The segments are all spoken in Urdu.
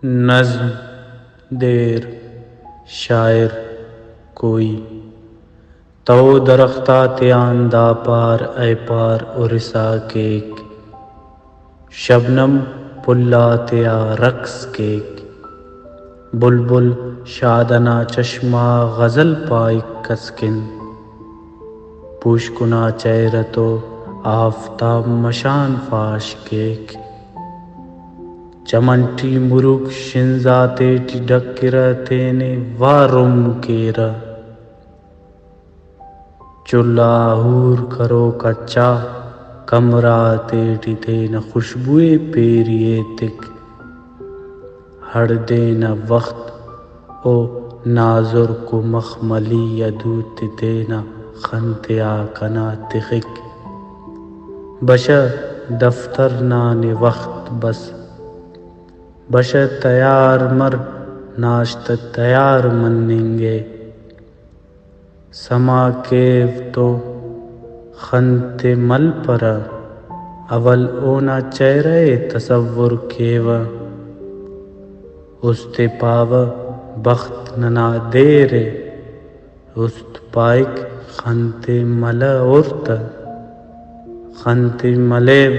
نظم دیر شاعر کوئی تو درختاتیان دا پار اے پار ارسا کیک شبنم پلاتیا رقص کیک بلبل شادنا چشمہ غزل پائک کسکن پوشکنا چہرتو آفتاب مشان فاش کیک چمنٹی مروک شنزاتیٹی ڈکرہ تینے وارم کیرہ چلا ہور کرو کچا کمرہ تیٹی تینا خوشبوئے پیریے تک ہڑ دینا وقت او نازر کو مخملی یدوت تینا خنتیا کنا تخک بشہ دفتر نان وقت بس بشہ تیار مر ناشتہ تیار مننگے سما کیو تو خنت مل پرہ اول اونا چہرہ تصور کیوہ است پاوہ بخت ننا دیرے است پائک خنت ملہ اورتہ خنت ملیو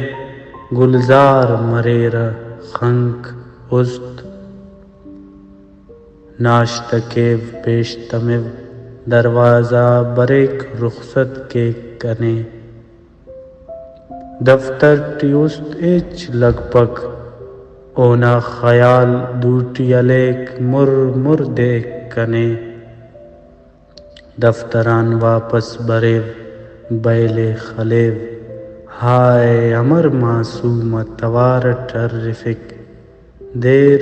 گلزار مریرہ خنک است ناشتہ کیو پیشتمیو دروازہ بریک رخصت کیک کنے دفتر ٹی است ایچ لگ پگ اونا خیال دوٹی الیک مر مر دیک کنے دفتران واپس بریو بیلے خلیو ہائے امر معصومہ توارہ ٹرفک دیر